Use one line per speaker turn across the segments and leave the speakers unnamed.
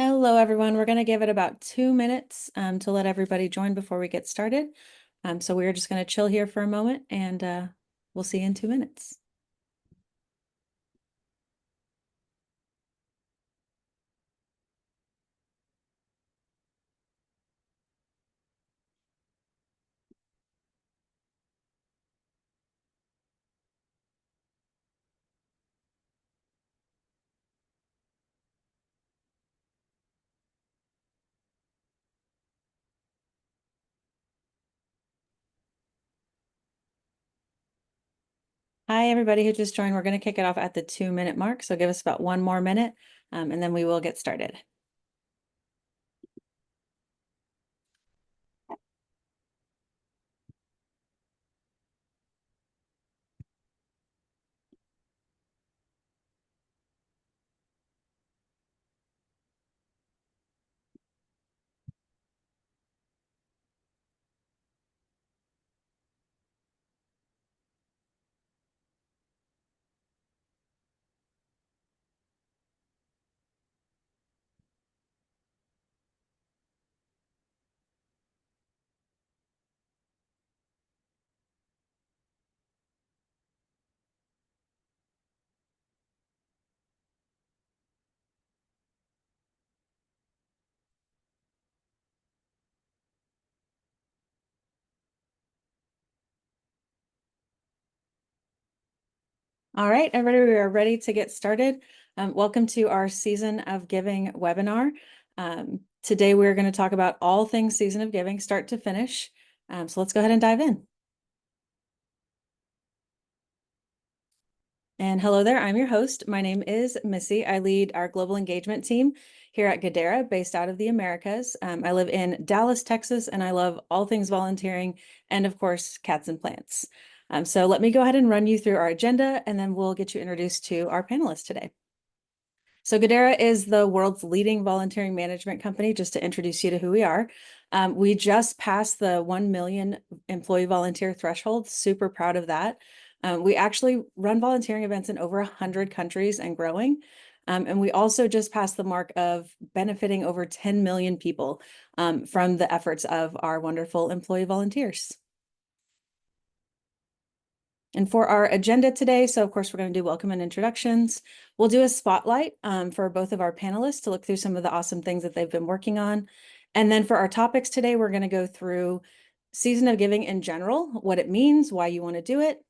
Hello, everyone. We're going to give it about 2 minutes to let everybody join before we get started. So we're just going to chill here for a moment and we'll see you in 2 minutes. Hi, everybody who just joined. We're going to kick it off at the 2-minute mark. So give us about one more minute and then we will get started. All right, everybody, we are ready to get started. Welcome to our Season of Giving webinar. Today, we're going to talk about all things Season of Giving, start to finish. So let's go ahead and dive in. And hello there, I'm your host. My name is Missy. I lead our global engagement team here at Goodera, based out of the Americas. I live in Dallas, Texas, and I love all things volunteering and, of course, cats and plants. So let me go ahead and run you through our agenda, and then we'll get you introduced to our panelists today. So Goodera is the world's leading volunteering management company, just to introduce you to who we are. We just passed the 1 million employee volunteer threshold. Super proud of that. We actually run volunteering events in over 100 countries and growing. And we also just passed the mark of benefiting over 10 million people from the efforts of our wonderful employee volunteers. And for our agenda today, so of course, we're going to do welcome and introductions. We'll do a spotlight for both of our panelists to look through some of the awesome things that they've been working on. And then for our topics today, we're going to go through Season of Giving in general, what it means, why you want to do it,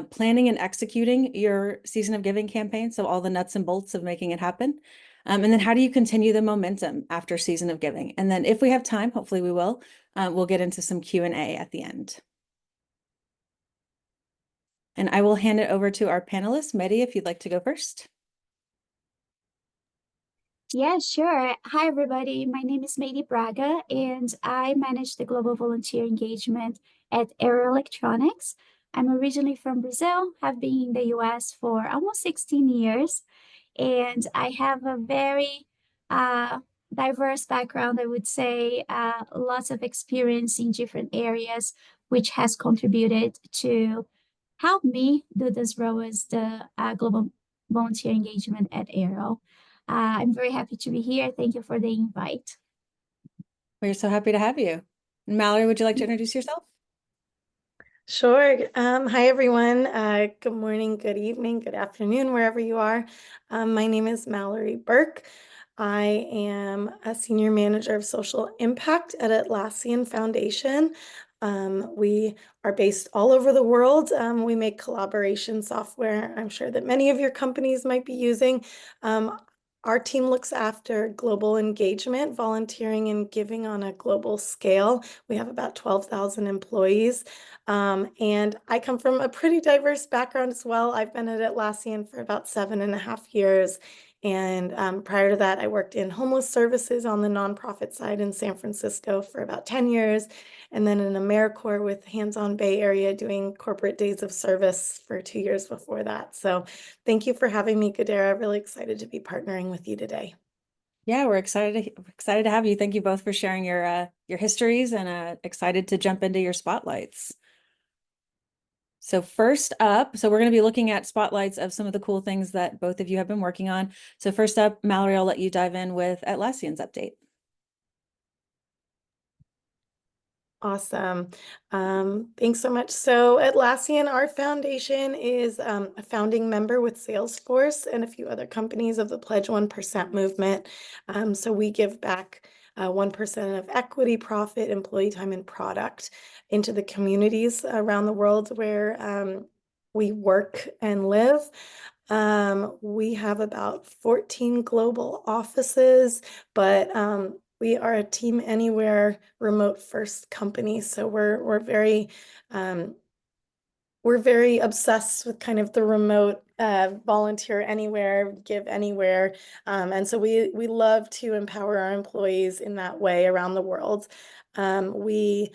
planning and executing your Season of Giving campaign, so all the nuts and bolts of making it happen. And then how do you continue the momentum after Season of Giving? And then if we have time, hopefully we will, we'll get into some Q&A at the end. And I will hand it over to our panelists. Mehdi, if you'd like to go first.
Yeah, sure. Hi, everybody. My name is Mehdi Braga, and I manage the global volunteer engagement at Aero Electronics. I'm originally from Brazil, have been in the US for almost 16 years, and I have a very diverse background, I would say, lots of experience in different areas, which has contributed to help me do this role as the global volunteer engagement at Aero. I'm very happy to be here. Thank you for the invite.
We're so happy to have you. Mallory, would you like to introduce yourself?
Sure. Hi, everyone. Good morning, good evening, good afternoon, wherever you are. My name is Mallory Burke. I am a senior manager of social impact at Atlassian Foundation. We are based all over the world. We make collaboration software. I'm sure that many of your companies might be using. Our team looks after global engagement, volunteering, and giving on a global scale. We have about 12,000 employees. And I come from a pretty diverse background as well. I've been at Atlassian for about 7.5 years. And prior to that, I worked in homeless services on the nonprofit side in San Francisco for about 10 years. And then in AmeriCorps with hands-on Bay Area doing corporate days of service for 2 years before that. So thank you for having me, Goodera. Really excited to be partnering with you today.
Yeah, we're excited to have you. Thank you both for sharing your histories and excited to jump into your spotlights. So first up, so we're going to be looking at spotlights of some of the cool things that both of you have been working on. So first up, Mallory, I'll let you dive in with Atlassian's update.
Awesome. Thanks so much. So Atlassian, our foundation is a founding member with Salesforce and a few other companies of the Pledge 1% movement. So we give back 1% of equity, profit, employee time, and product into the communities around the world where we work and live. We have about 14 global offices, but we are a team anywhere remote first company. So um, we're very obsessed with kind of the remote volunteer anywhere, give anywhere. And so we love to empower our employees in that way around the world. We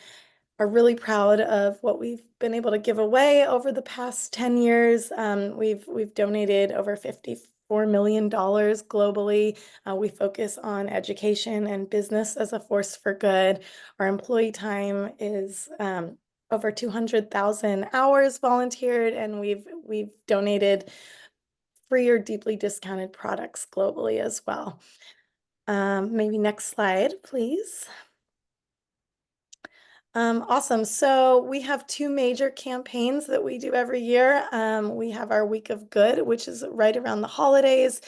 are really proud of what we've been able to give away over the past 10 years. We've donated over $54 million globally. We focus on education and business as a force for good. Our employee time is over 200,000 hours volunteered, and we've donated free or deeply discounted products globally as well. Maybe next slide, please. Awesome. So we have two major campaigns that we do every year. We have our Week of Good, which is right around the holidays.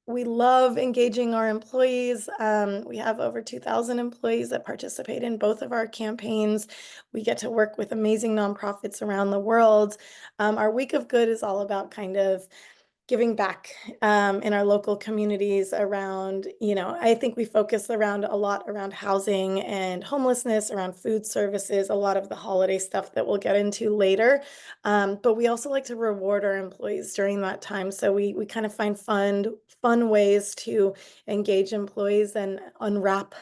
We love engaging our employees. We have over 2,000 employees that participate in both of our campaigns. We get to work with amazing nonprofits around the world. Our Week of Good is all about kind of giving back in our local communities around, I think we focus around a lot around housing and homelessness, around food services, a lot of the holiday stuff that we'll get into later. But we also like to reward our employees during that time. So we kind of find fun ways to engage employees and unwrap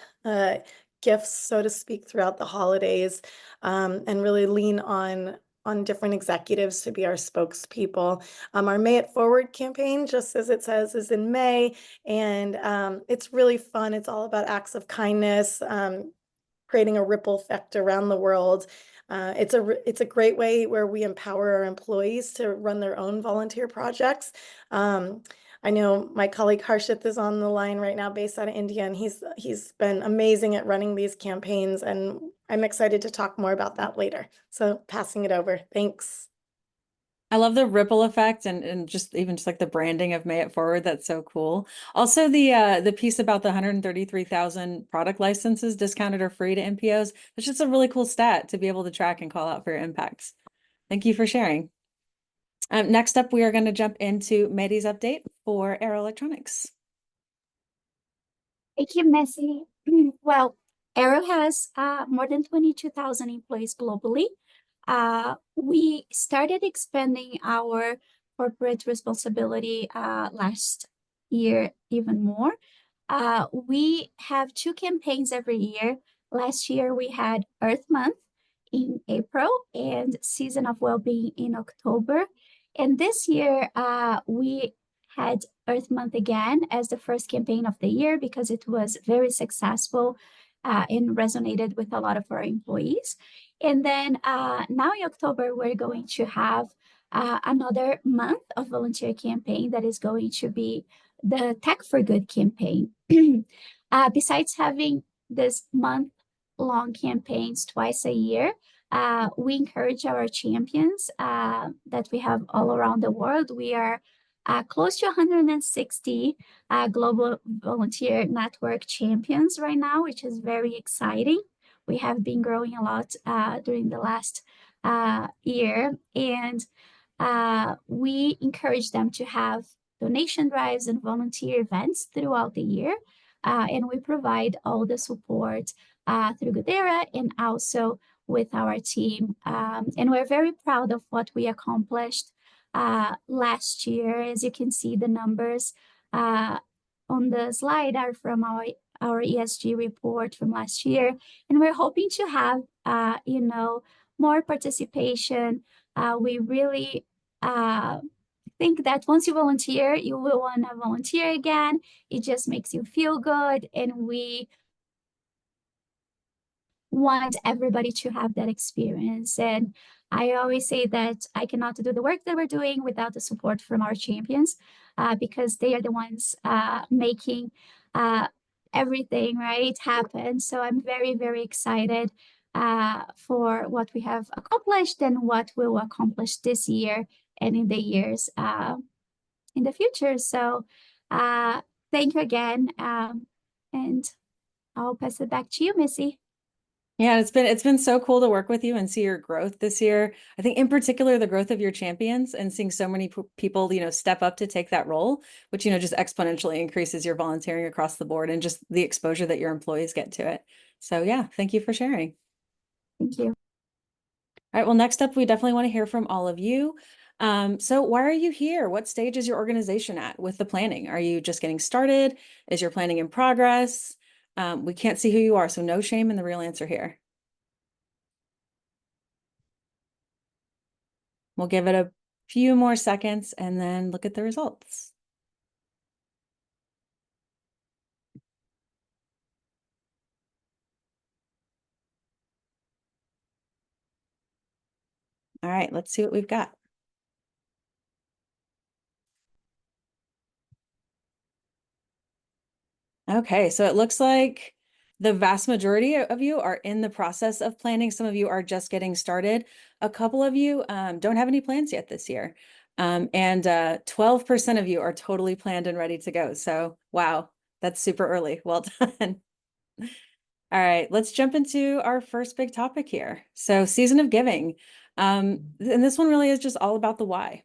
gifts, so to speak, throughout the holidays, and really lean on different executives to be our spokespeople. Our May It Forward campaign, just as it says, is in May, and it's really fun. It's all about acts of kindness, creating a ripple effect around the world. It's a great way where we empower our employees to run their own volunteer projects. I know my colleague Harshit is on the line right now based out of India, and he's been amazing at running these campaigns, and I'm excited to talk more about that later. So passing it over. Thanks.
I love the ripple effect and just even just like the branding of May It Forward. That's so cool. Also the piece about the 133,000 product licenses discounted or free to MPOs. It's just a really cool stat to be able to track and call out for your impacts. Thank you for sharing. Next up, we are going to jump into Mehdi's update for Aero Electronics.
Thank you, Messi. Well, Aero has more than 22,000 employees globally. We started expanding our corporate responsibility last year even more. We have two campaigns every year. Last year, we had Earth Month in April and Season of Wellbeing in October. And this year, we had Earth Month again as the first campaign of the year because it was very successful and resonated with a lot of our employees. And then now in October, we're going to have another month of volunteer campaign that is going to be the Tech for Good campaign. Besides having this month-long campaigns twice a year, we encourage our champions that we have all around the world. We are close to 160 global volunteer network champions right now, which is very exciting. We have been growing a lot during the last year, and we encourage them to have donation drives and volunteer events throughout the year. And we provide all the support through Goodera and also with our team. And we're very proud of what we accomplished last year. As you can see, the numbers on the slide are from our ESG report from last year. And we're hoping to have, more participation. We really think that once you volunteer, you will want to volunteer again. It just makes you feel good. And we want everybody to have that experience. And I always say that I cannot do the work that we're doing without the support from our champions, because they are the ones making uh, everything right happen. So I'm very, very excited for what we have accomplished and what we'll accomplish this year and in the years in the future. So thank you again. And I'll pass it back to you, Missy.
Yeah, it's been so cool to work with you and see your growth this year. I think in particular the growth of your champions and seeing so many people, step up to take that role, which, just exponentially increases your volunteering across the board and just the exposure that your employees get to it. So yeah, thank you for sharing.
Thank you.
All right, well, next up, we definitely want to hear from all of you. So why are you here? What stage is your organization at with the planning? Are you just getting started? Is your planning in progress? We can't see who you are, so no shame in the real answer here. We'll give it a few more seconds and then look at the results. All right, let's see what we've got. Okay, so it looks like the vast majority of you are in the process of planning. Some of you are just getting started. A couple of you don't have any plans yet this year. And 12% of you are totally planned and ready to go. So wow, that's super early. Well done. All right, let's jump into our first big topic here. So season of giving. And this one really is just all about the why.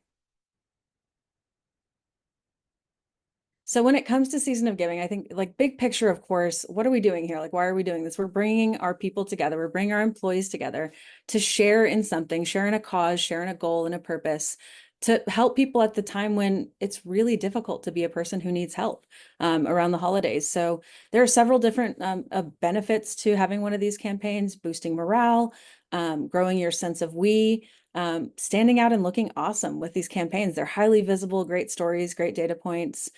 So when it comes to season of giving, I think like big picture, of course, what are we doing here? Like, why are we doing this? We're bringing our people together. We're bringing our employees together to share in something, share in a cause, share in a goal and a purpose to help people at the time when it's really difficult to be a person who needs help around the holidays. So there are several different benefits to having one of these campaigns: boosting morale, growing your sense of we, standing out and looking awesome with these campaigns. They're highly visible, great stories, great data points.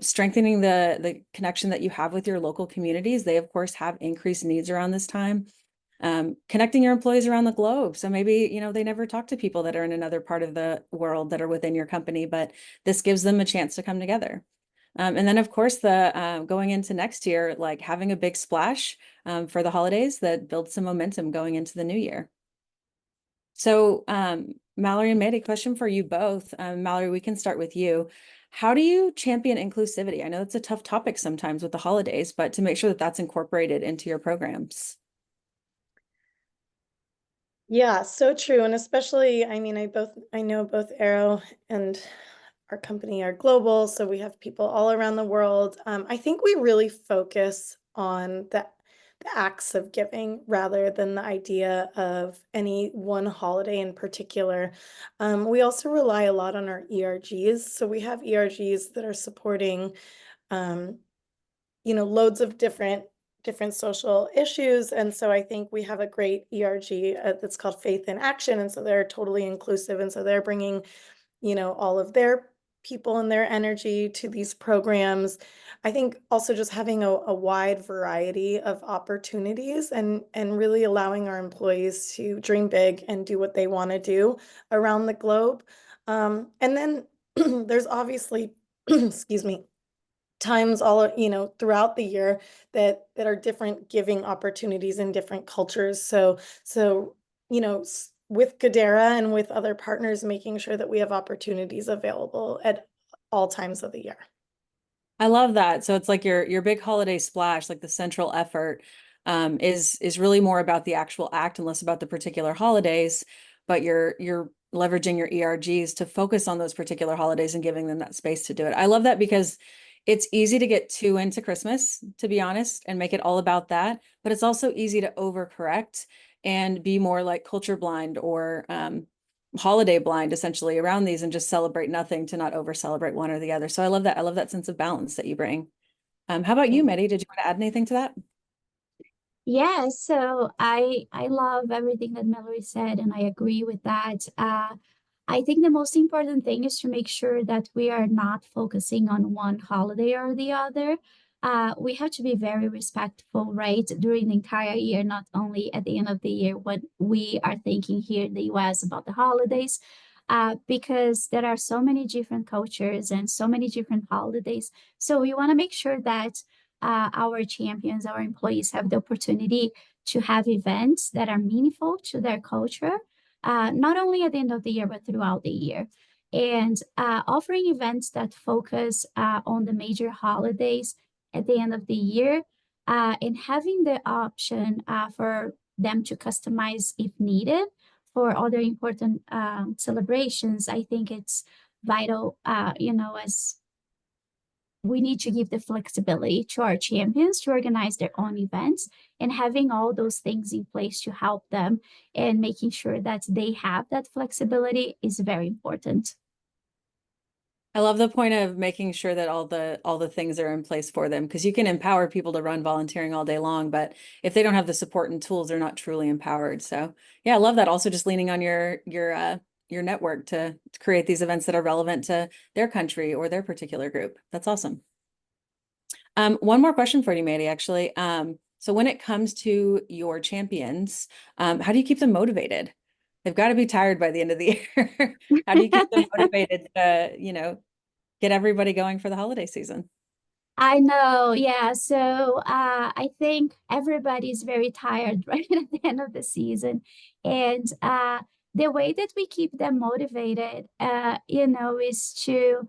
Strengthening the connection that you have with your local communities. They, of course, have increased needs around this time. Connecting your employees around the globe. So maybe, they never talk to people that are in another part of the world that are within your company, but this gives them a chance to come together. And then, of course, the going into next year, like having a big splash for the holidays that builds some momentum going into the new year. So Mallory and Maddie, question for you both. Mallory, we can start with you. How do you champion inclusivity? I know it's a tough topic sometimes with the holidays, but to make sure that that's incorporated into your programs.
Yeah, so true. And especially, I mean, I know both Arrow and our company are global, so we have people all around the world. I think we really focus on the acts of giving rather than the idea of any one holiday in particular. We also rely a lot on our ERGs. So we have ERGs that are supporting loads of different social issues. And so I think we have a great ERG that's called Faith in Action. And so they're totally inclusive. And so they're bringing, all of their people and their energy to these programs. I think also just having a wide variety of opportunities and really allowing our employees to dream big and do what they want to do around the globe. And then there's obviously, excuse me, times all throughout the year that are different giving opportunities in different cultures. So with Goodera and with other partners, making sure that we have opportunities available at all times of the year.
I love that. So it's like your big holiday splash, like the central effort, is really more about the actual act and less about the particular holidays, but you're leveraging your ERGs to focus on those particular holidays and giving them that space to do it. I love that because it's easy to get too into Christmas, to be honest, and make it all about that, but it's also easy to overcorrect and be more like culture blind or holiday blind essentially around these and just celebrate nothing to not over celebrate one or the other. So I love that. I love that sense of balance that you bring. How about you, Mehdi? Did you want to add anything to that?
Yeah, so I love everything that Mallory said, and I agree with that. I think the most important thing is to make sure that we are not focusing on one holiday or the other. we have to be very respectful, right, during the entire year, not only at the end of the year when we are thinking here in the US about the holidays, because there are so many different cultures and so many different holidays. So we want to make sure that our champions, our employees have the opportunity to have events that are meaningful to their culture, not only at the end of the year, but throughout the year. And offering events that focus on the major holidays at the end of the year, and having the option for them to customize if needed for other important celebrations. I think it's vital, as we need to give the flexibility to our champions to organize their own events, and having all those things in place to help them and making sure that they have that flexibility is very important.
I love the point of making sure that all the things are in place for them, because you can empower people to run volunteering all day long, but if they don't have the support and tools, they're not truly empowered. So yeah, I love that. Also just leaning on your network to create these events that are relevant to their country or their particular group. That's awesome. One more question for you, Maddie, actually. So when it comes to your champions, how do you keep them motivated? They've got to be tired by the end of the year. How do you keep them motivated to, get everybody going for the holiday season?
I know, yeah. So I think everybody's very tired right at the end of the season. And the way that we keep them motivated, is to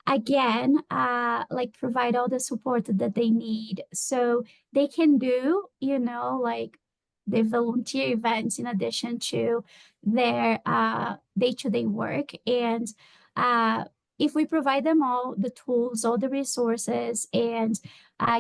again like provide all the support that they need so they can do like the volunteer events in addition to their day-to-day work. And uh if we provide them all the tools, all the resources, and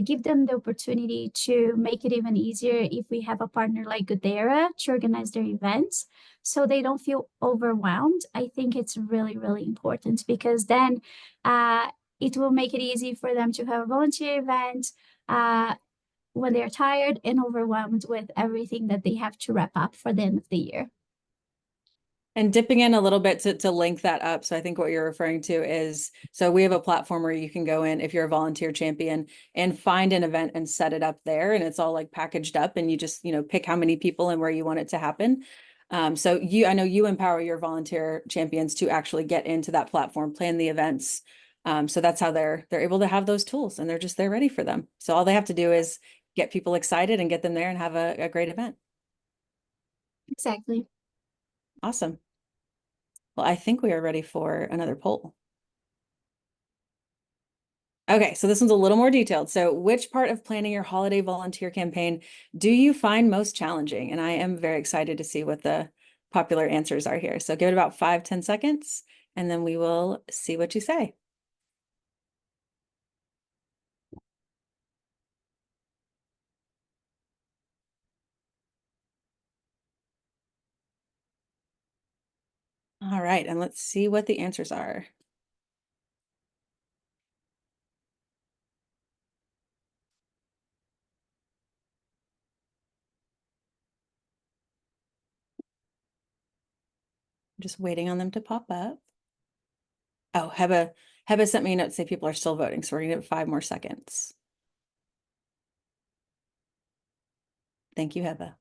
give them the opportunity to make it even easier if we have a partner like Goodera to organize their events so they don't feel overwhelmed, I think it's really, really important because then uh, it will make it easy for them to have a volunteer event uh, when they're tired and overwhelmed with everything that they have to wrap up for the end of the year.
And dipping in a little bit to link that up. So I think what you're referring to is, so we have a platform where you can go in if you're a volunteer champion and find an event and set it up there. And it's all like packaged up and you just, pick how many people and where you want it to happen. So I know you empower your volunteer champions to actually get into that platform, plan the events. So that's how they're able to have those tools and they're ready for them. So all they have to do is get people excited and get them there and have a great event.
Exactly.
Awesome. Well, I think we are ready for another poll. Okay, so this one's a little more detailed. So which part of planning your holiday volunteer campaign do you find most challenging? And I am very excited to see what the popular answers are here. So give it about 5-10 seconds, and then we will see what you say. All right, and let's see what the answers are. I'm just waiting on them to pop up. Oh, Heba sent me a note to say people are still voting, so we're gonna give it 5 more seconds. Thank you, Heba.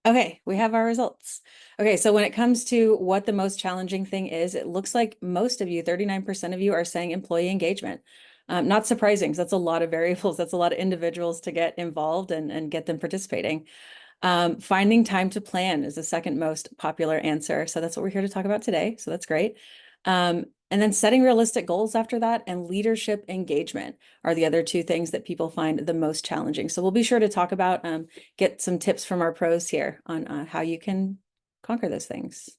Okay, we have our results. Okay, so when it comes to what the most challenging thing is, it looks like most of you, 39% of you, are saying employee engagement. Not surprising, because that's a lot of variables. That's a lot of individuals to get involved and get them participating. Finding time to plan is the second most popular answer. So that's what we're here to talk about today. So that's great. And then setting realistic goals after that and leadership engagement are the other two things that people find the most challenging. So we'll be sure to talk about, get some tips from our pros here on how you can conquer those things.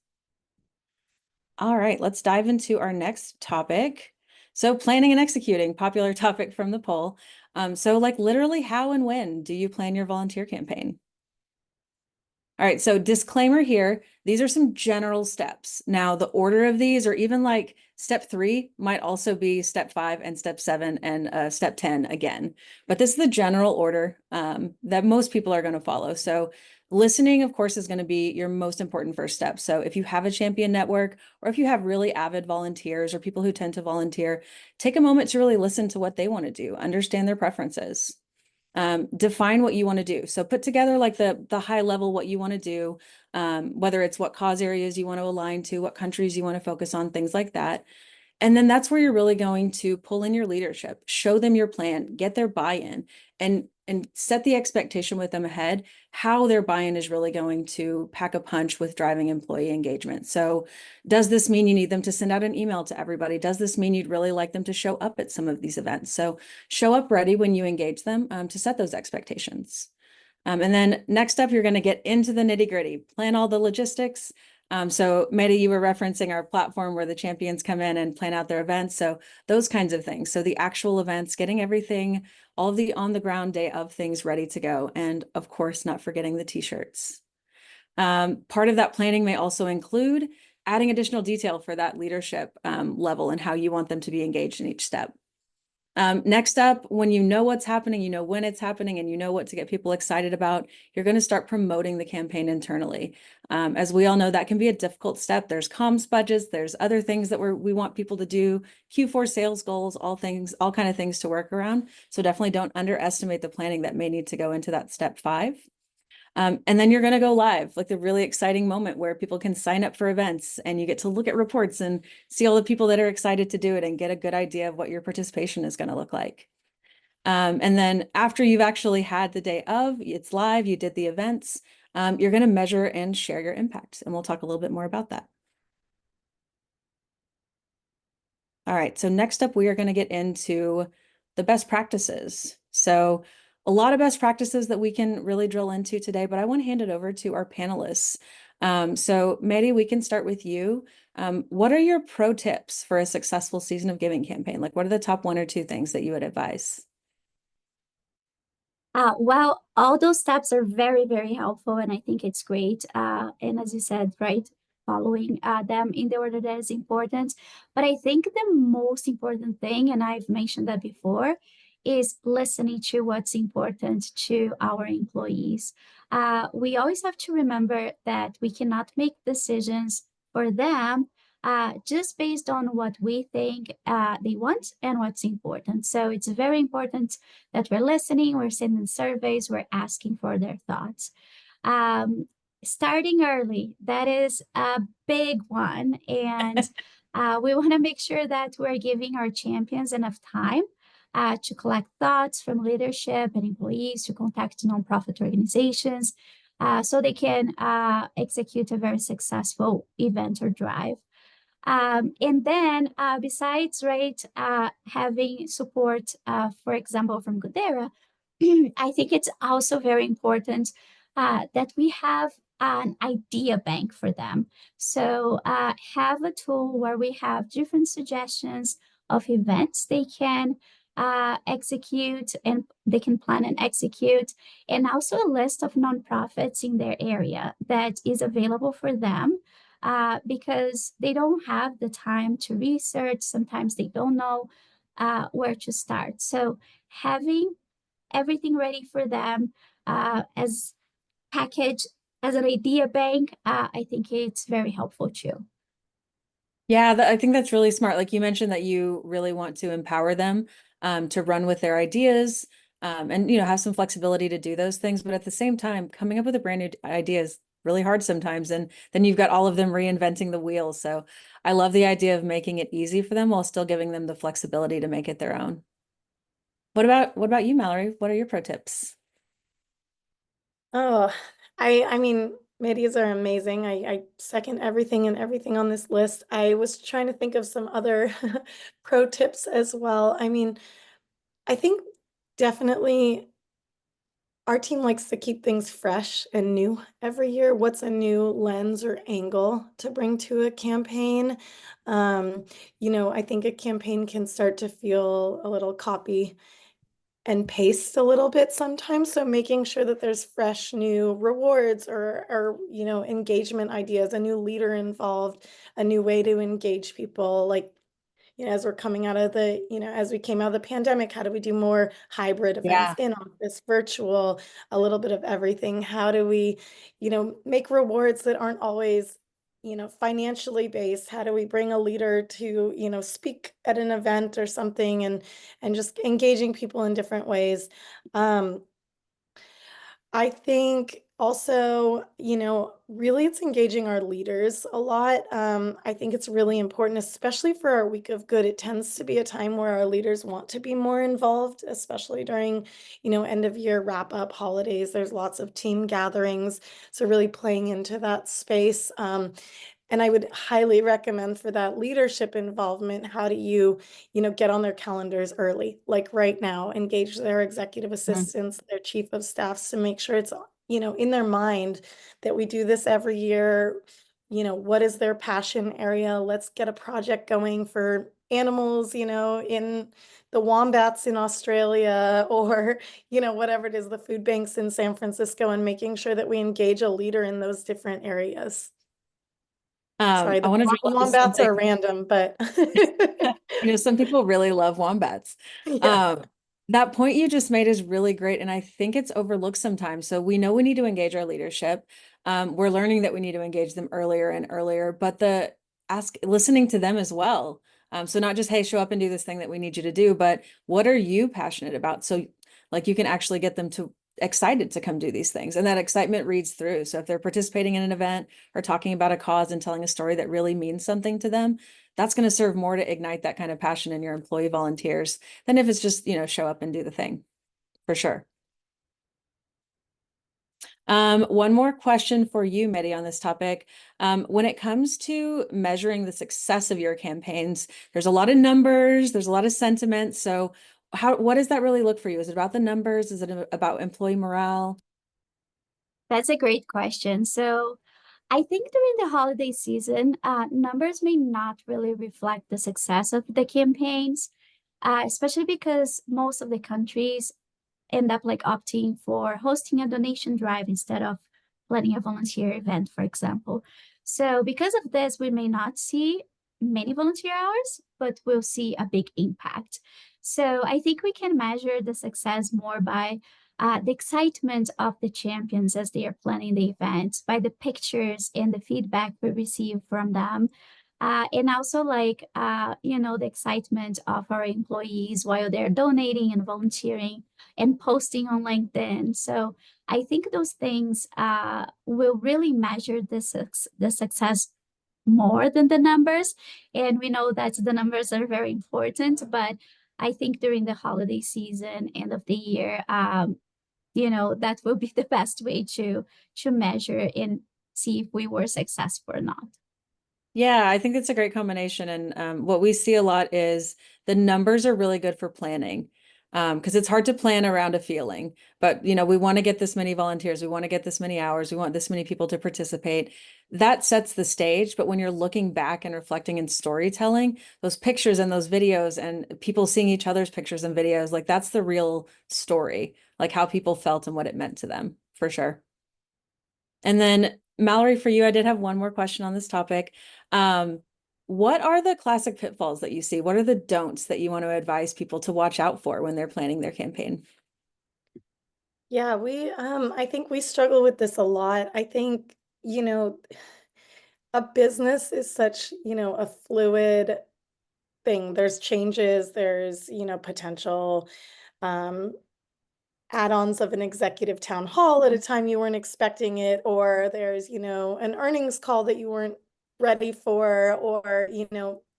All right, let's dive into our next topic. So planning and executing, popular topic from the poll. So like literally how and when do you plan your volunteer campaign? All right, so disclaimer here, these are some general steps. Now, the order of these, or even like step 3, might also be step 5 and step 7 and step 10 again. But this is the general order that most people are going to follow. So listening, of course, is going to be your most important first step. So if you have a champion network, or if you have really avid volunteers or people who tend to volunteer, take a moment to really listen to what they want to do, understand their preferences. Define what you want to do. So put together like the high level what you want to do, whether it's what cause areas you want to align to, what countries you want to focus on, things like that. And then that's where you're really going to pull in your leadership, show them your plan, get their buy-in, and set the expectation with them ahead how their buy-in is really going to pack a punch with driving employee engagement. So does this mean you need them to send out an email to everybody? Does this mean you'd really like them to show up at some of these events? So show up ready when you engage them to set those expectations. And then next up, you're going to get into the nitty gritty, plan all the logistics. So Mehdi, you were referencing our platform where the champions come in and plan out their events. So those kinds of things. So the actual events, getting everything, all of the on the ground day of things ready to go. And of course, not forgetting the t-shirts. Part of that planning may also include adding additional detail for that leadership level and how you want them to be engaged in each step. Next up, when you know what's happening, you know when it's happening, and you know what to get people excited about, you're going to start promoting the campaign internally. As we all know, that can be a difficult step. There's comms budgets, there's other things that we want people to do, Q4 sales goals, all kind of things to work around. So definitely don't underestimate the planning that may need to go into that step 5. And then you're going to go live, like the really exciting moment where people can sign up for events and you get to look at reports and see all the people that are excited to do it and get a good idea of what your participation is going to look like. And then after you've actually had the day of, it's live, you did the events, you're going to measure and share your impact. And we'll talk a little bit more about that. All right, so next up, we are going to get into the best practices. So a lot of best practices that we can really drill into today, but I want to hand it over to our panelists. So Mehdi, we can start with you. What are your pro tips for a successful season of giving campaign? Like, what are the top 1 or 2 things that you would advise?
Well, all those steps are very, very helpful, and I think it's great. And as you said, right, following them in the order that is important. But I think the most important thing, and I've mentioned that before, is listening to what's important to our employees. We always have to remember that we cannot make decisions for them just based on what we think they want and what's important. So it's very important that we're listening, we're sending surveys, we're asking for their thoughts. Starting early, that is a big one. And we want to make sure that we're giving our champions enough time to collect thoughts from leadership and employees, to contact nonprofit organizations, so they can execute a very successful event or drive. And then besides, right, having support, for example, from Goodera, I think it's also very important that we have an idea bank for them. So have a tool where we have different suggestions of events they can execute and they can plan and execute, and also a list of nonprofits in their area that is available for them because they don't have the time to research. Sometimes they don't know where to start. So having everything ready for them as package as an idea bank, I think it's very helpful too.
Yeah, I think that's really smart. Like you mentioned that you really want to empower them to run with their ideas and have some flexibility to do those things. But at the same time, coming up with a brand new idea is really hard sometimes. And then you've got all of them reinventing the wheel. So I love the idea of making it easy for them while still giving them the flexibility to make it their own. What about you, Mallory? What are your pro tips?
Oh, I mean, middies are amazing. I second everything and everything on this list. I was trying to think of some other pro tips as well. I mean, I think definitely our team likes to keep things fresh and new every year. What's a new lens or angle to bring to a campaign? I think a campaign can start to feel a little copy and paced a little bit sometimes. So making sure that there's fresh new rewards or engagement ideas, a new leader involved, a new way to engage people. Like, as we're coming out of as we came out of the pandemic, how do we do more hybrid events,
Yeah.
in office, virtual, a little bit of everything? How do we, make rewards that aren't always, financially based? How do we bring a leader to, speak at an event or something, and just engaging people in different ways? Um, I think also, really it's engaging our leaders a lot. I think it's really important, especially for our week of good. It tends to be a time where our leaders want to be more involved, especially during, end of year wrap up holidays. There's lots of team gatherings. So really playing into that space. And I would highly recommend for that leadership involvement, how do you, get on their calendars early, like right now, engage their executive
Mhm.
assistants, their chief of staffs to make sure it's, in their mind that we do this every year. What is their passion area? Let's get a project going for animals, in the wombats in Australia, or, whatever it is, the food banks in San Francisco, and making sure that we engage a leader in those different areas. Sorry,
I
the
want to drill into
wombats
something.
are random, but
Some people really love wombats.
yeah.
Um, that point you just made is really great, and I think it's overlooked sometimes. So we know we need to engage our leadership. We're learning that we need to engage them earlier and earlier, but listening to them as well. So not just, hey, show up and do this thing that we need you to do, but what are you passionate about? So like you can actually get them to excited to come do these things, and that excitement reads through. So if they're participating in an event or talking about a cause and telling a story that really means something to them, that's going to serve more to ignite that kind of passion in your employee volunteers than if it's just, show up and do the thing, for sure. One more question for you, Mehdi, on this topic. When it comes to measuring the success of your campaigns, there's a lot of numbers, there's a lot of sentiment. So what does that really look for you? Is it about the numbers? Is it about employee morale?
That's a great question. So I think during the holiday season, numbers may not really reflect the success of the campaigns, especially because most of the countries end up like opting for hosting a donation drive instead of planning a volunteer event, for example. So because of this, we may not see many volunteer hours, but we'll see a big impact. So I think we can measure the success more by the excitement of the champions as they are planning the event, by the pictures and the feedback we receive from them, and also the excitement of our employees while they're donating and volunteering and posting on LinkedIn. So I think those things will really measure the success more than the numbers. And we know that the numbers are very important, but I think during the holiday season, end of the year, that will be the best way to measure and see if we were successful or not.
Yeah, I think it's a great combination. And what we see a lot is the numbers are really good for planning, because it's hard to plan around a feeling. But, we want to get this many volunteers. We want to get this many hours. We want this many people to participate. That sets the stage. But when you're looking back and reflecting in storytelling, those pictures and those videos and people seeing each other's pictures and videos, like that's the real story, like how people felt and what it meant to them, for sure. And then Mallory, for you, I did have one more question on this topic. Um, what are the classic pitfalls that you see? What are the don'ts that you want to advise people to watch out for when they're planning their campaign?
Yeah, I think we struggle with this a lot. I think, a business is such, a fluid thing. There's changes, there's, potential um add-ons of an executive town hall at a time you weren't expecting it, or there's, an earnings call that you weren't ready for, or,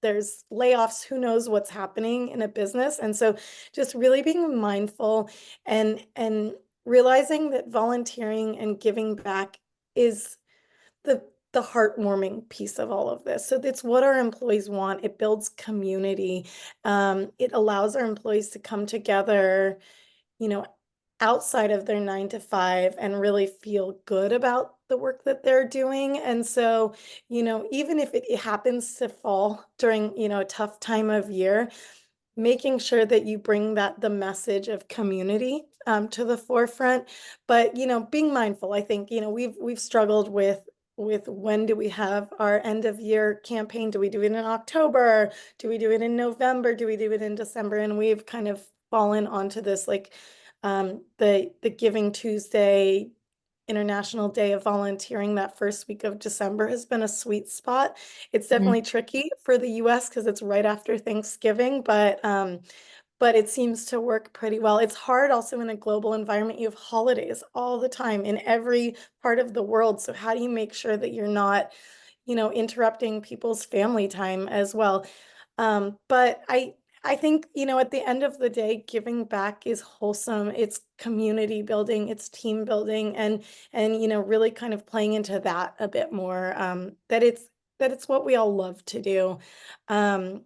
there's layoffs, who knows what's happening in a business. And so just really being mindful and realizing that volunteering and giving back is the heartwarming piece of all of this. So it's what our employees want. It builds community. It allows our employees to come together, you know, outside of their 9 to 5, and really feel good about the work that they're doing. And so, even if it happens to fall during, a tough time of year, making sure that you bring the message of community to the forefront. But being mindful. I think we've struggled with when do we have our end of year campaign? Do we do it in October? Do we do it in November? Do we do it in December? And we've kind of fallen onto this, like, the Giving Tuesday, International Day of Volunteering, that first week of December has been a sweet spot. It's
Mhm.
definitely tricky for the US because it's right after Thanksgiving, but it seems to work pretty well. It's hard also in a global environment. You have holidays all the time in every part of the world. So how do you make sure that you're not, interrupting people's family time as well? But I think, at the end of the day, giving back is wholesome. It's community building, it's team building, and really kind of playing into that a bit more. That it's what we all love to do. Um,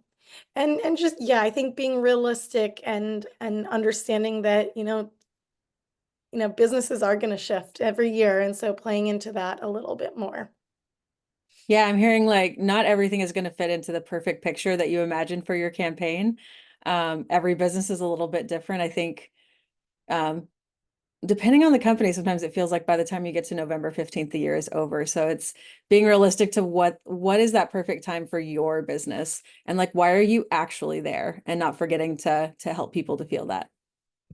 and just, yeah, I think being realistic and understanding that, businesses are going to shift every year, and so playing into that a little bit more.
Yeah, I'm hearing like not everything is going to fit into the perfect picture that you imagine for your campaign. Every business is a little bit different. I think um, depending on the company, sometimes it feels like by the time you get to November 15th, the year is over. So it's being realistic to what is that perfect time for your business, and like why are you actually there, and not forgetting to help people to feel that.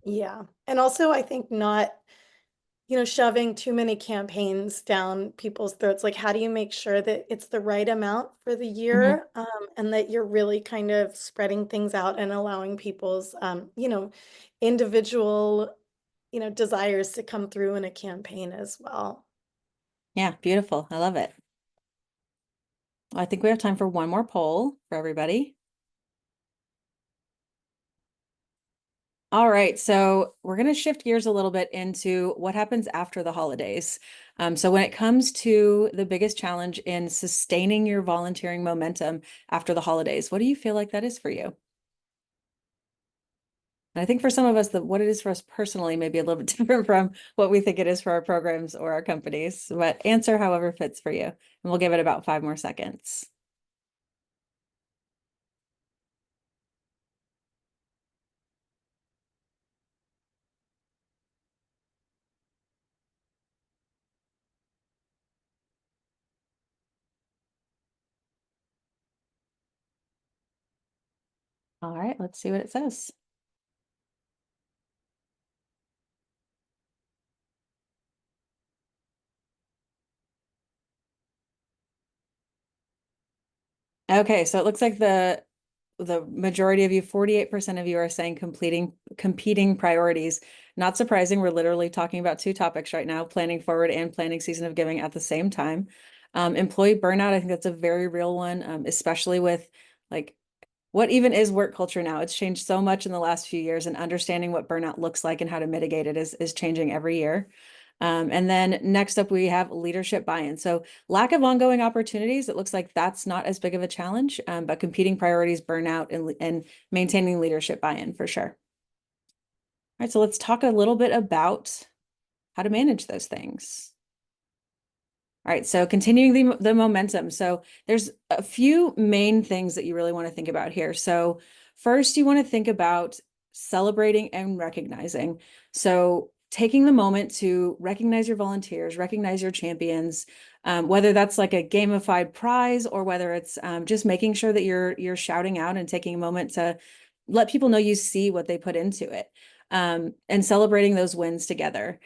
Yeah. And also, I think not, shoving too many campaigns down people's throats. Like, how do you make sure that it's the right amount for the
Mhm.
year, and that you're really kind of spreading things out and allowing people's, individual, desires to come through in a campaign as well.
Yeah, beautiful. I love it. I think we have time for one more poll for everybody. All right, so we're going to shift gears a little bit into what happens after the holidays. So when it comes to the biggest challenge in sustaining your volunteering momentum after the holidays, what do you feel like that is for you? And I think for some of us, what it is for us personally may be a little bit different from what we think it is for our programs or our companies, but answer however fits for you. And we'll give it about 5 more seconds. All right, let's see what it says. Okay, so it looks like the majority of you, 48% of you are saying completing competing priorities. Not surprising, we're literally talking about two topics right now, planning forward and planning season of giving at the same time. Employee burnout, I think that's a very real one, especially with like what even is work culture now? It's changed so much in the last few years, and understanding what burnout looks like and how to mitigate it is changing every year. And then next up, we have leadership buy-in. So lack of ongoing opportunities, it looks like that's not as big of a challenge, but competing priorities, burnout, and maintaining leadership buy-in for sure. All right, so let's talk a little bit about how to manage those things. All right, so continuing the momentum. So there's a few main things that you really want to think about here. So first, you want to think about celebrating and recognizing. So taking the moment to recognize your volunteers, recognize your champions, whether that's like a gamified prize or whether it's just making sure that you're shouting out and taking a moment to let people know you see what they put into it, and celebrating those wins together.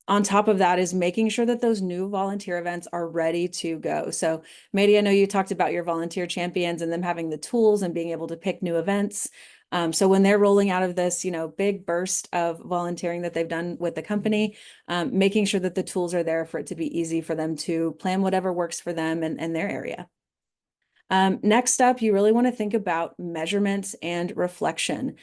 On top of that is making sure that those new volunteer events are ready to go. So, Mady, I know you talked about your volunteer champions and them having the tools and being able to pick new events. So when they're rolling out of this, big burst of volunteering that they've done with the company, making sure that the tools are there for it to be easy for them to plan whatever works for them and their area. Next up, you really want to think about measurements and reflection.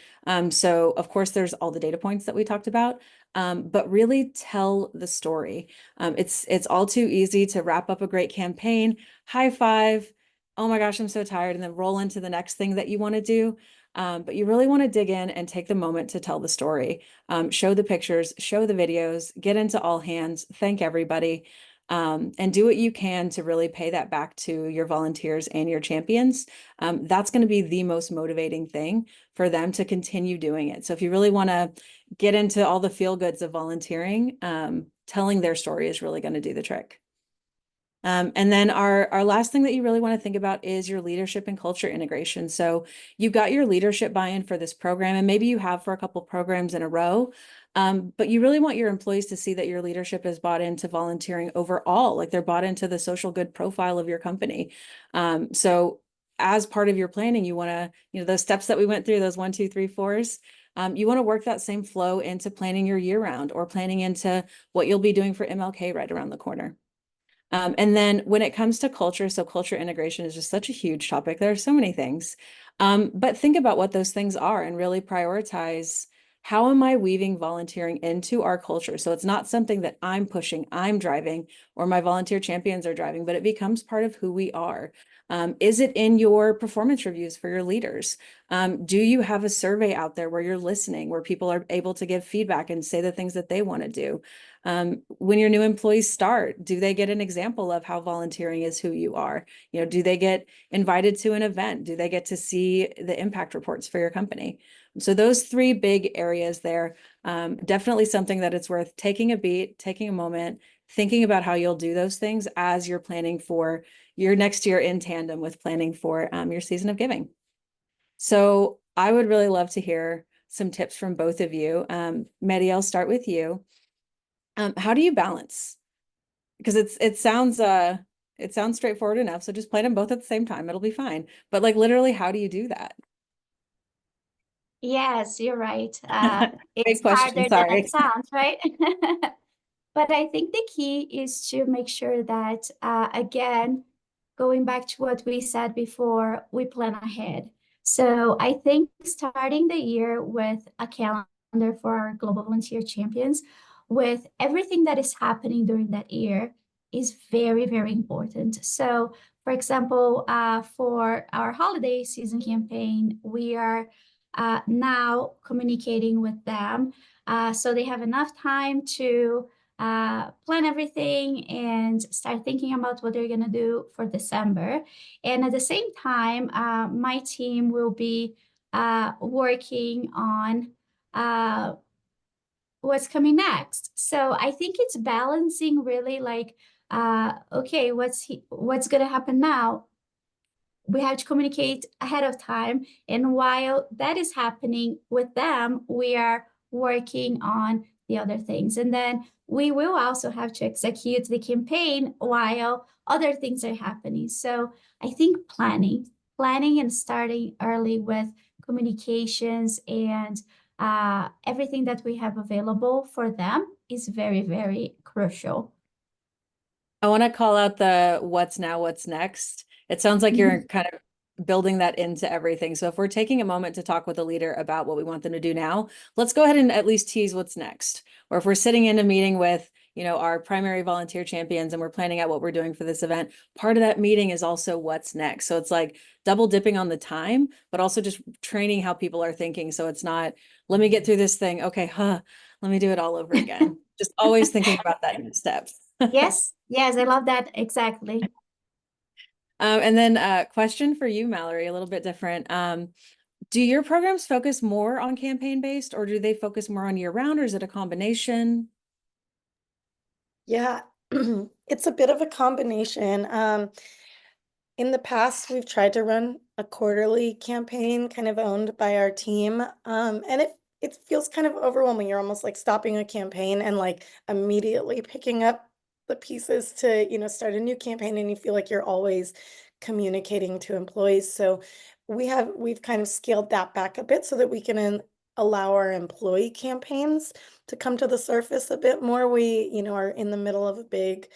So of course, there's all the data points that we talked about, but really tell the story. It's all too easy to wrap up a great campaign, high five, oh my gosh, I'm so tired, and then roll into the next thing that you want to do. But you really want to dig in and take the moment to tell the story. Show the pictures, show the videos, get into all hands, thank everybody. and do what you can to really pay that back to your volunteers and your champions. That's going to be the most motivating thing for them to continue doing it. So if you really want to get into all the feel goods of volunteering, telling their story is really going to do the trick. And then our last thing that you really want to think about is your leadership and culture integration. So you've got your leadership buy-in for this program, and maybe you have for a couple programs in a row, but you really want your employees to see that your leadership is bought into volunteering overall, like they're bought into the social good profile of your company. So as part of your planning, you want to, those steps that we went through, those 1, 2, 3, 4s, you want to work that same flow into planning your year round or planning into what you'll be doing for MLK right around the corner. And then when it comes to culture, so culture integration is just such a huge topic. There are so many things. But think about what those things are and really prioritize, how am I weaving volunteering into our culture? So it's not something that I'm pushing, I'm driving, or my volunteer champions are driving, but it becomes part of who we are. Is it in your performance reviews for your leaders? Do you have a survey out there where you're listening, where people are able to give feedback and say the things that they want to do? When your new employees start, do they get an example of how volunteering is who you are? Do they get invited to an event? Do they get to see the impact reports for your company? So those 3 big areas there, definitely something that it's worth taking a beat, taking a moment, thinking about how you'll do those things as you're planning for your next year in tandem with planning for your season of giving. So I would really love to hear some tips from both of you. Mehdi, I'll start with you. How do you balance? Because it sounds straightforward enough. So just plan them both at the same time. It'll be fine. But like literally, how do you do that?
Yes, you're right.
Great
It's
question.
harder than it
Sorry.
sounds, right? But I think the key is to make sure that, again, going back to what we said before, we plan ahead. So I think starting the year with a calendar for our Global Volunteer Champions, with everything that is happening during that year, is very, very important. So, for example, for our holiday season campaign, we are now communicating with them so they have enough time to plan everything and start thinking about what they're going to do for December. And at the same time, my team will be working on what's coming next. So I think it's balancing really like, okay, what's going to happen now? We have to communicate ahead of time. And while that is happening with them, we are working on the other things. And then we will also have to execute the campaign while other things are happening. So I think planning and starting early with communications and everything that we have available for them is very, very crucial.
I want to call out the what's now, what's next. It sounds like you're kind of building that into everything. So if we're taking a moment to talk with a leader about what we want them to do now, let's go ahead and at least tease what's next. Or if we're sitting in a meeting with, our primary volunteer champions and we're planning out what we're doing for this event, part of that meeting is also what's next. So it's like double dipping on the time, but also just training how people are thinking. So it's not, let me get through this thing. Okay, let me do it all over again. Just always thinking about that next step.
Yes, yes, I love that. Exactly.
And then a question for you, Mallory, a little bit different. Do your programs focus more on campaign based or do they focus more on year round or is it a combination?
Yeah, it's a bit of a combination. In the past, we've tried to run a quarterly campaign kind of owned by our team. And it feels kind of overwhelming. You're almost like stopping a campaign and like immediately picking up the pieces to, start a new campaign and you feel like you're always communicating to employees. So we've kind of scaled that back a bit so that we can allow our employee campaigns to come to the surface a bit more. We, are in the middle of a big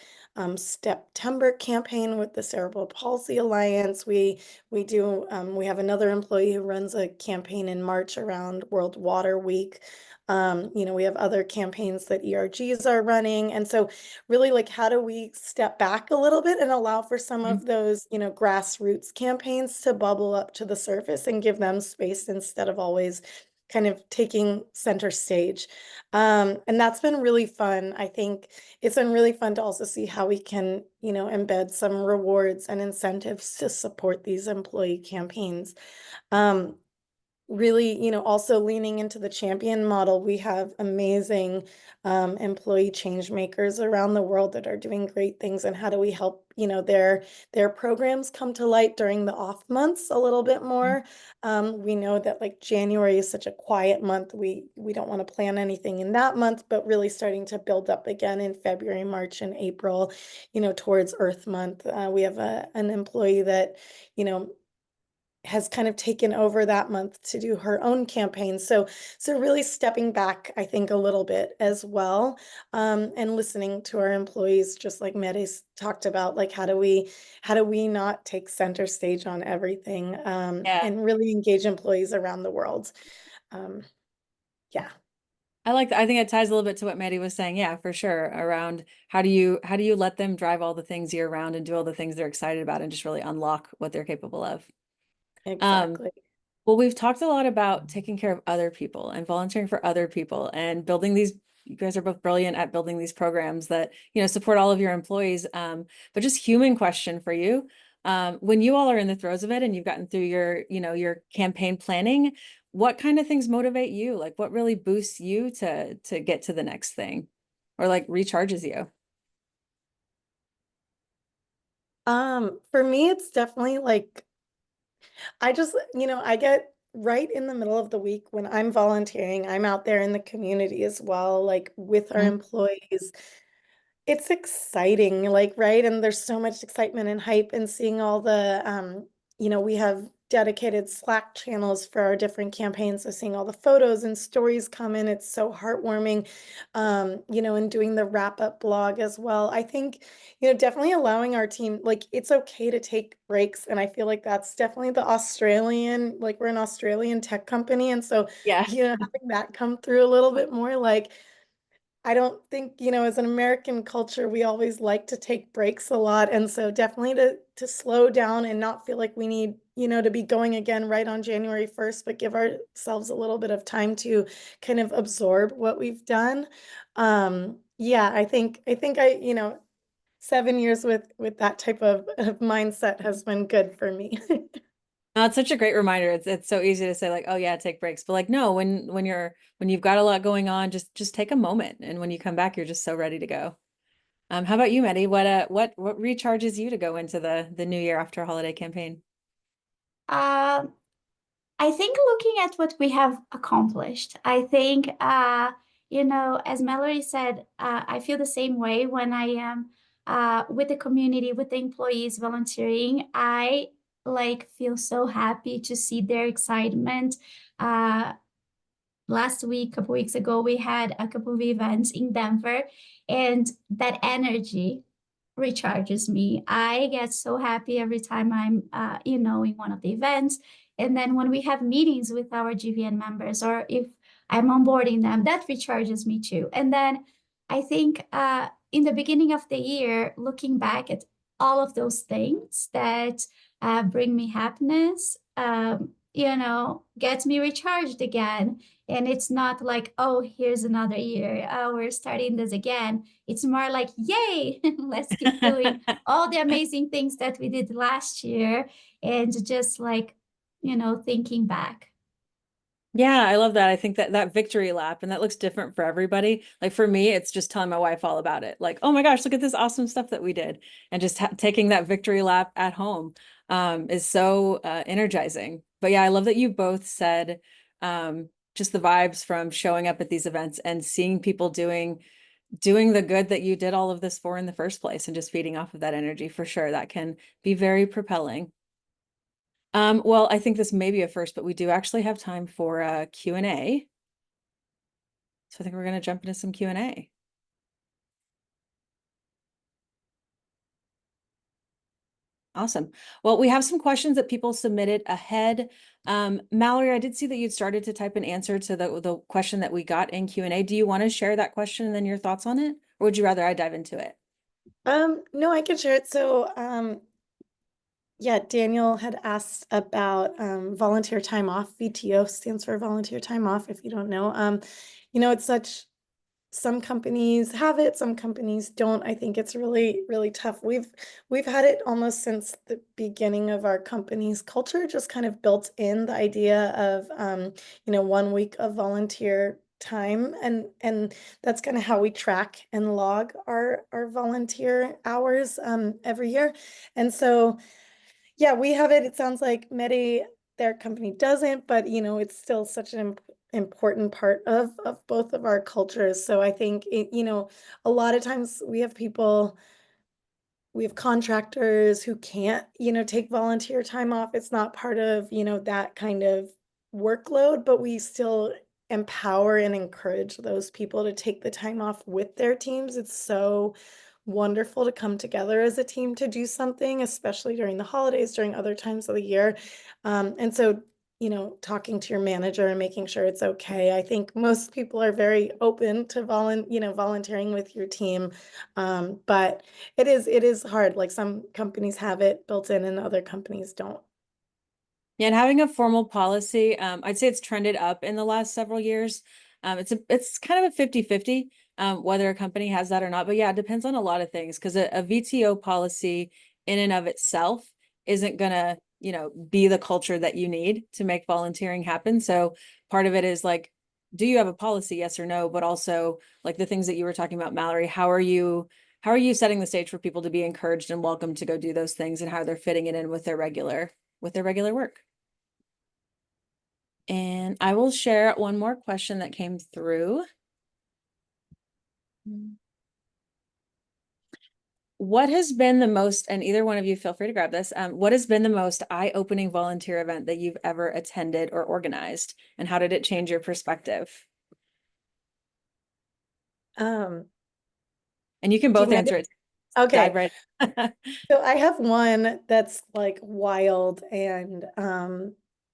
September campaign with the Cerebral Palsy Alliance. We have another employee who runs a campaign in March around World Water Week. We have other campaigns that ERGs are running. And so really like, how do we step back a little bit and allow for some of those, grassroots campaigns to bubble up to the surface and give them space instead of always kind of taking center stage. And that's been really fun. I think it's been really fun to also see how we can, embed some rewards and incentives to support these employee campaigns. Um, Really, also leaning into the champion model, we have amazing employee change makers around the world that are doing great things. And how do we help, their programs come to light during the off months a little bit more? We know that like January is such a quiet month. We don't want to plan anything in that month, but really starting to build up again in February, March, and April, towards Earth Month. We have an employee that, you know, has kind of taken over that month to do her own campaign. So really stepping back, I think, a little bit as well, and listening to our employees, just like Mary's talked about, like how do we not take center stage on everything,
Yeah.
and really engage employees around the world. Um, yeah.
I like that. I think it ties a little bit to what Maddie was saying. Yeah, for sure. Around how do you let them drive all the things year round and do all the things they're excited about and just really unlock what they're capable of. Um,
Exactly.
well, we've talked a lot about taking care of other people and volunteering for other people and building these. You guys are both brilliant at building these programs that, support all of your employees. But just human question for you. When you all are in the throes of it and you've gotten through your campaign planning, what kind of things motivate you? Like what really boosts you to get to the next thing or like recharges you?
For me, it's definitely like I just, I get right in the middle of the week when I'm volunteering, I'm out there in the community as well, like with our
Mhm.
employees. It's exciting, like, right? And there's so much excitement and hype and seeing all the, we have dedicated Slack channels for our different campaigns. So seeing all the photos and stories come in, it's so heartwarming, and doing the wrap up blog as well. I think, definitely allowing our team, like, it's okay to take breaks. And I feel like that's definitely the Australian, like, we're an Australian tech company. And so,
Yeah.
having that come through a little bit more, like, I don't think, as an American culture, we always like to take breaks a lot. And so definitely to slow down and not feel like we need, to be going again right on January 1st, but give ourselves a little bit of time to kind of absorb what we've done. Yeah, I think 7 years with that type of mindset has been good for me.
No, it's such a great reminder. It's so easy to say like, oh yeah, take breaks. But like no, when you've got a lot going on, just take a moment. And when you come back, you're just so ready to go. How about you, Maddie? What recharges you to go into the new year after a holiday campaign?
Um, I think looking at what we have accomplished, I think, as Mallory said, I feel the same way when I am with the community, with the employees volunteering. I like feel so happy to see their excitement. Uh, Last week, a couple weeks ago, we had a couple of events in Denver, and that energy recharges me. I get so happy every time I'm, in one of the events. And then when we have meetings with our GVN members, or if I'm onboarding them, that recharges me too. And then I think in the beginning of the year, looking back at all of those things that bring me happiness, gets me recharged again. And it's not like, oh, here's another year. Oh, we're starting this again. It's more like, yay, let's keep doing all the amazing things that we did last year. And just like, thinking back.
Yeah, I love that. I think that victory lap, and that looks different for everybody. Like for me, it's just telling my wife all about it. Like, oh my gosh, look at this awesome stuff that we did, and just taking that victory lap at home is so energizing. But yeah, I love that you both said just the vibes from showing up at these events and seeing people doing the good that you did all of this for in the first place, and just feeding off of that energy for sure. That can be very propelling. Well, I think this may be a first, but we do actually have time for a Q&A. So I think we're going to jump into some Q&A. Awesome. Well, we have some questions that people submitted ahead. Mallory, I did see that you'd started to type an answer to the question that we got in Q&A. Do you want to share that question and then your thoughts on it? Or would you rather I dive into it?
No, I can share it. So, Yeah, Daniel had asked about volunteer time off. VTO stands for volunteer time off, if you don't know. It's such some companies have it, some companies don't. I think it's really, really tough. We've had it almost since the beginning of our company's culture, just kind of built in the idea of 1 week of volunteer time, and that's kind of how we track and log our volunteer hours every year. And so yeah, we have it. It sounds like Medi, their company doesn't, but it's still such an important part of both of our cultures. So I think a lot of times we have contractors who can't, take volunteer time off. It's not part of, that kind of workload, but we still empower and encourage those people to take the time off with their teams. It's so wonderful to come together as a team to do something, especially during the holidays, during other times of the year. And so, talking to your manager and making sure it's okay. I think most people are very open to volunteering with your team. But it is hard. Like some companies have it built in and other companies don't.
Yeah, and having a formal policy, I'd say it's trended up in the last several years. It's kind of a 50-50, whether a company has that or not. But yeah, it depends on a lot of things because a VTO policy in and of itself isn't gonna, be the culture that you need to make volunteering happen. So part of it is like, do you have a policy, yes or no? But also like the things that you were talking about, Mallory, how are you setting the stage for people to be encouraged and welcome to go do those things and how they're fitting it in with their regular work? And I will share one more question that came through. What has been the most, and either one of you feel free to grab this, what has been the most eye-opening volunteer event that you've ever attended or organized? And how did it change your perspective?
Um,
And you can
do you
both
mind?
answer it. Dive
Okay.
right.
So I have one that's like wild and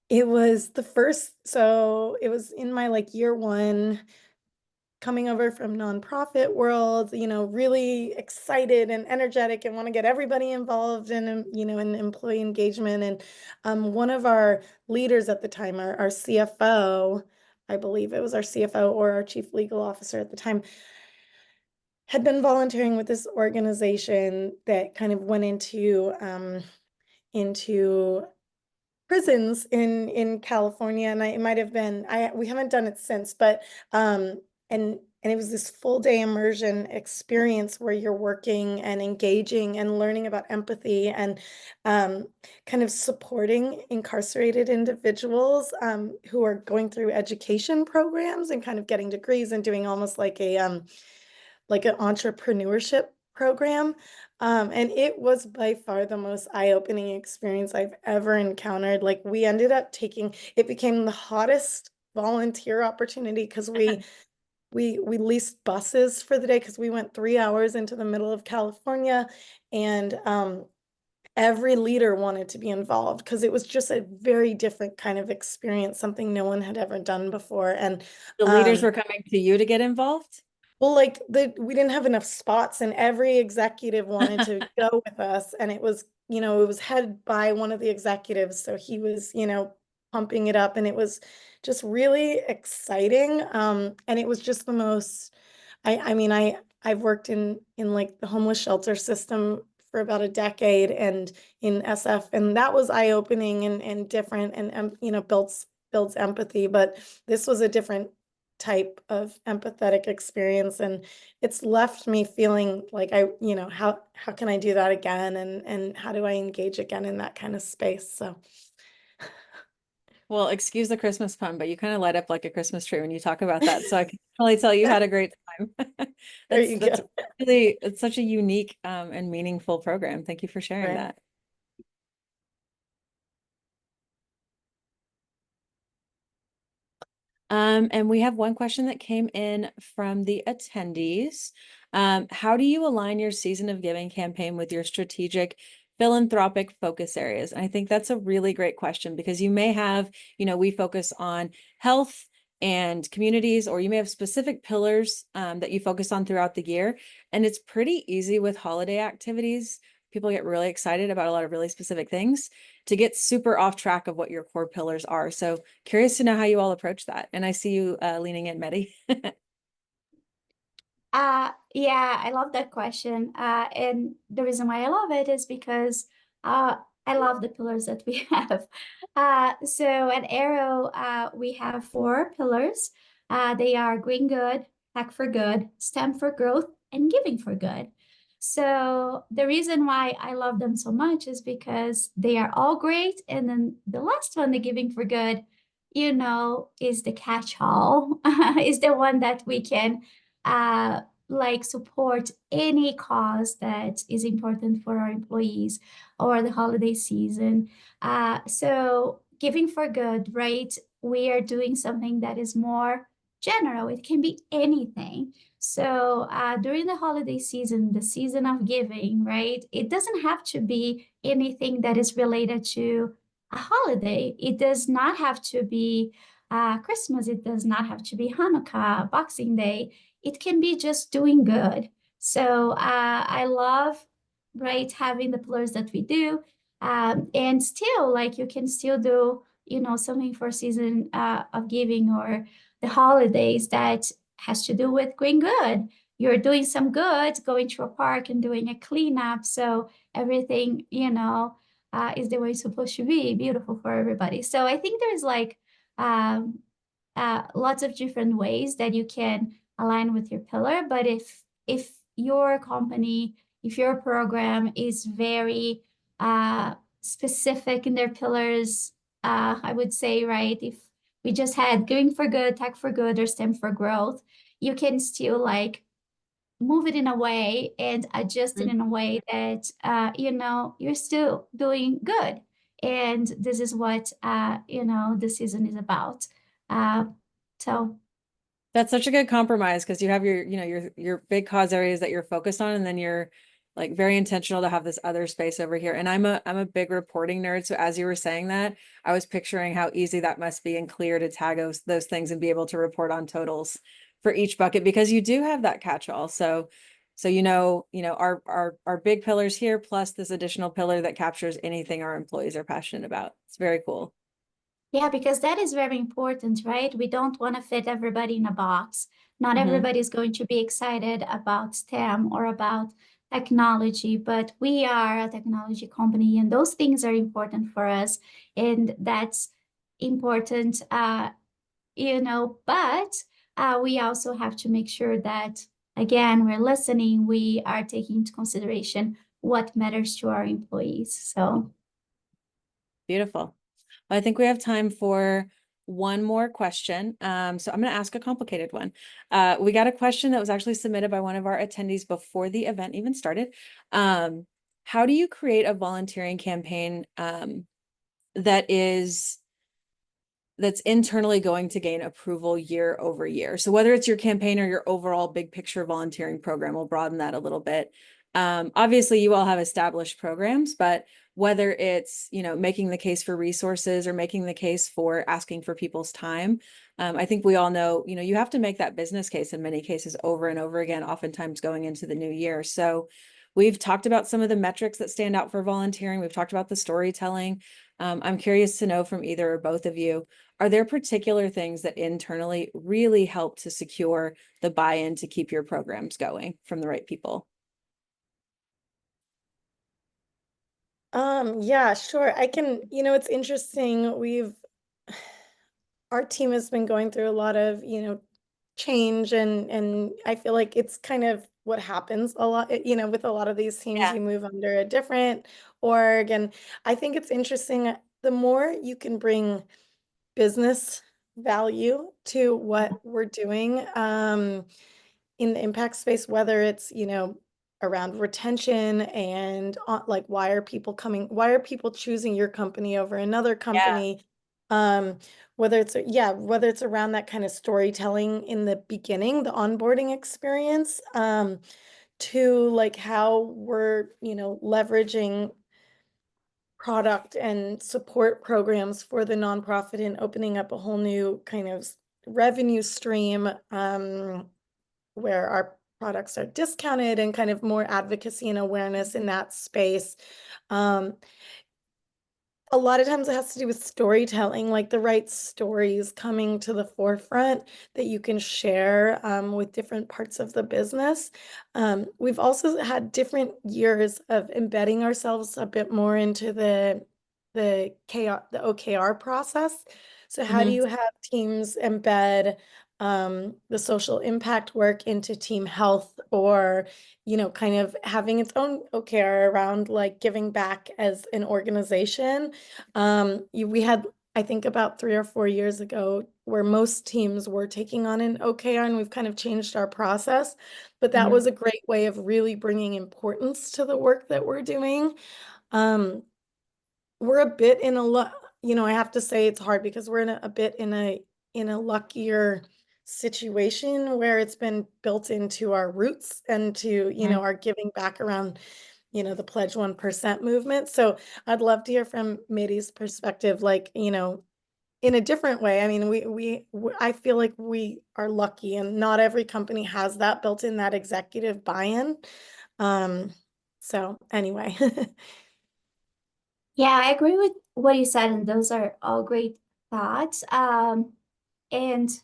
it was the first, so it was in my like year one coming over from nonprofit world, really excited and energetic and want to get everybody involved in employee engagement. And one of our leaders at the time, our CFO, I believe it was our CFO or our chief legal officer at the time, had been volunteering with this organization that kind of went into prisons in California, and it might have been we haven't done it since, but and it was this full day immersion experience where you're working and engaging and learning about empathy and um, kind of supporting incarcerated individuals who are going through education programs and kind of getting degrees and doing almost like an entrepreneurship program. And it was by far the most eye-opening experience I've ever encountered. Like we ended up it became the hottest volunteer opportunity because we leased buses for the day because we went 3 hours into the middle of California, and every leader wanted to be involved because it was just a very different kind of experience, something no one had ever done before. And
The leaders
um,
were coming to you to get involved?
well, like we didn't have enough spots, and every executive wanted to go with us, and it was headed by one of the executives, so he was, pumping it up, and it was just really exciting. And it was just the most. I mean, I've worked in like the homeless shelter system for about a decade, and in SF, and that was eye-opening and different, and builds empathy, but this was a different type of empathetic experience, and it's left me feeling like how can I do that again, and how do I engage again in that kind of space? So
Well, excuse the Christmas pun, but you kind of light up like a Christmas tree when you talk about that. So I can really tell you had a great time.
there
That's
you
that's
go.
really it's such a unique and meaningful program. Thank you for sharing
Right.
that. And we have one question that came in from the attendees. How do you align your season of giving campaign with your strategic philanthropic focus areas? And I think that's a really great question because you may have, we focus on health and communities, or you may have specific pillars that you focus on throughout the year. And it's pretty easy with holiday activities people get really excited about a lot of really specific things to get super off track of what your core pillars are. So curious to know how you all approach that. And I see you leaning in, Medi.
Yeah, I love that question. And the reason why I love it is because I love the pillars that we have. So at Arrow, we have four pillars. They are green good, tech for good, STEM for growth, and giving for good. So the reason why I love them so much is because they are all great. And then the last one, the giving for good, is the catch-all, is the one that we can like support any cause that is important for our employees or the holiday season. So giving for good, right? We are doing something that is more general. It can be anything. So during the holiday season, the season of giving, right? It doesn't have to be anything that is related to a holiday. It does not have to be Christmas. It does not have to be Hanukkah, Boxing Day. It can be just doing good. So I love, right, having the pillars that we do. And still, like you can still do, something for season of giving or the holidays that has to do with doing good. You're doing some good, going to a park and doing a cleanup. So everything, is the way it's supposed to be, beautiful for everybody. So I think there's like um, lots of different ways that you can align with your pillar. But if your company, if your program is very specific in their pillars, I would say, right, if we just had going for good, tech for good, or STEM for growth, you can still like move it in a way and adjust it
Mhm.
in a way that you're still doing good. And this is what the season is about. Uh, so
That's such a good compromise because you have your big cause areas that you're focused on, and then you're like very intentional to have this other space over here. And I'm a big reporting nerd, so as you were saying that, I was picturing how easy that must be and clear to tag those things and be able to report on totals for each bucket because you do have that catch-all. So our big pillars here plus this additional pillar that captures anything our employees are passionate about. It's very cool.
yeah, because that is very important, right? We don't want to fit everybody in a box. Not
Mhm.
everybody is going to be excited about STEM or about technology, but we are a technology company and those things are important for us. And that's important, but we also have to make sure that, again, we're listening, we are taking into consideration what matters to our employees. So,
Beautiful. I think we have time for one more question. So I'm going to ask a complicated one. We got a question that was actually submitted by one of our attendees before the event even started. How do you create a volunteering campaign that is that's internally going to gain approval year over year? So whether it's your campaign or your overall big picture volunteering program, we'll broaden that a little bit. Obviously you all have established programs, but whether it's, making the case for resources or making the case for asking for people's time, I think we all know, you have to make that business case in many cases over and over again, oftentimes going into the new year. So we've talked about some of the metrics that stand out for volunteering. We've talked about the storytelling. I'm curious to know from either or both of you, are there particular things that internally really help to secure the buy-in to keep your programs going from the right people?
Yeah, sure. I can, it's interesting. Our team has been going through a lot of, change and I feel like it's kind of what happens a lot, with a lot of these teams,
Yeah.
you move under a different org. And I think it's interesting, the more you can bring business value to what we're doing, in the impact space, whether it's, around retention and like why are people choosing your company over another
Yeah.
company, whether it's around that kind of storytelling in the beginning, the onboarding experience, to like how we're, leveraging product and support programs for the nonprofit and opening up a whole new kind of revenue stream, where products are discounted and kind of more advocacy and awareness in that space. A lot of times it has to do with storytelling, like the right stories coming to the forefront that you can share with different parts of the business. We've also had different years of embedding ourselves a bit more into the OKR process. So how do you have teams embed the social impact work into team health, or kind of having its own OKR around like giving back as an organization? We had, I think, about 3 or 4 years ago where most teams were taking on an OKR, and we've kind of changed our process. But that was a great way of really bringing importance to the work that we're doing. We're a bit in I have to say it's hard because we're a bit in a luckier situation where it's been built into our roots and to, our giving back around, the Pledge 1% movement. So I'd love to hear from Madi's perspective, like, in a different way. I mean, I feel like we are lucky, and not every company has that built in, that executive buy-in. So anyway.
Yeah, I agree with what you said, and those are all great thoughts. And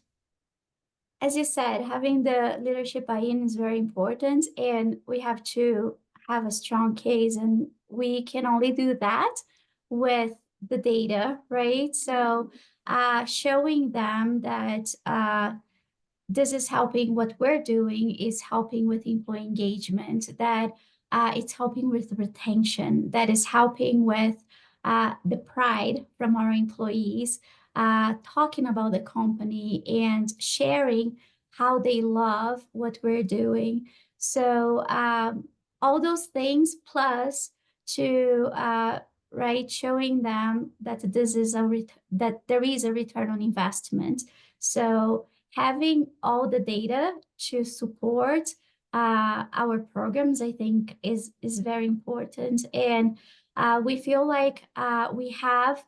as you said, having the leadership buy-in is very important, and we have to have a strong case, and we can only do that with the data, right? So, showing them that this is helping, what we're doing is helping with employee engagement, that it's helping with retention, that is helping with the pride from our employees, talking about the company and sharing how they love what we're doing. So all those things plus to right, showing them that this is that there is a return on investment. So having all the data to support our programs, I think, is very important. And we feel like we have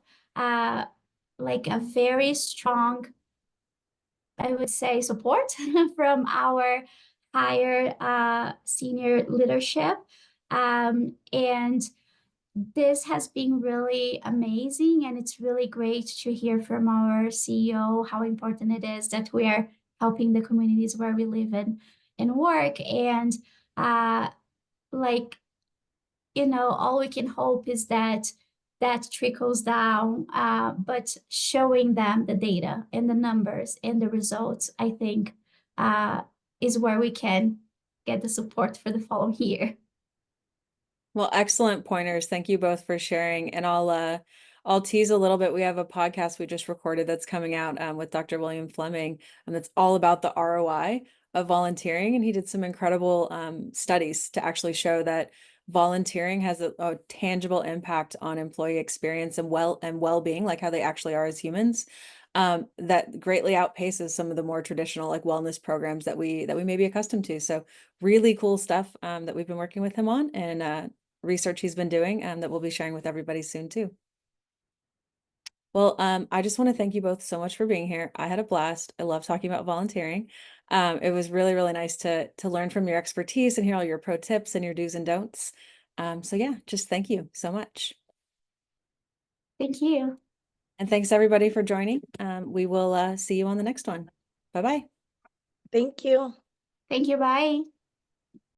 like a very strong, I would say, support from our higher senior leadership. And this has been really amazing, and it's really great to hear from our CEO how important it is that we are helping the communities where we live and work. And uh, like, all we can hope is that that trickles down, but showing them the data and the numbers and the results, I think, is where we can get the support for the following year.
Well, excellent pointers. Thank you both for sharing. And I'll tease a little bit. We have a podcast we just recorded that's coming out with Dr. William Fleming, and that's all about the ROI of volunteering. And he did some incredible studies to actually show that volunteering has a tangible impact on employee experience and well-being, like how they actually are as humans. That greatly outpaces some of the more traditional like wellness programs that we may be accustomed to. So really cool stuff that we've been working with him on, and research he's been doing and that we'll be sharing with everybody soon too. Well, I just want to thank you both so much for being here. I had a blast. I love talking about volunteering. It was really, really nice to learn from your expertise and hear all your pro tips and your do's and don'ts. So yeah, just thank you so much.
Thank you.
And thanks everybody for joining. We will see you on the next one. Bye-bye.
Thank you.
Thank you. Bye.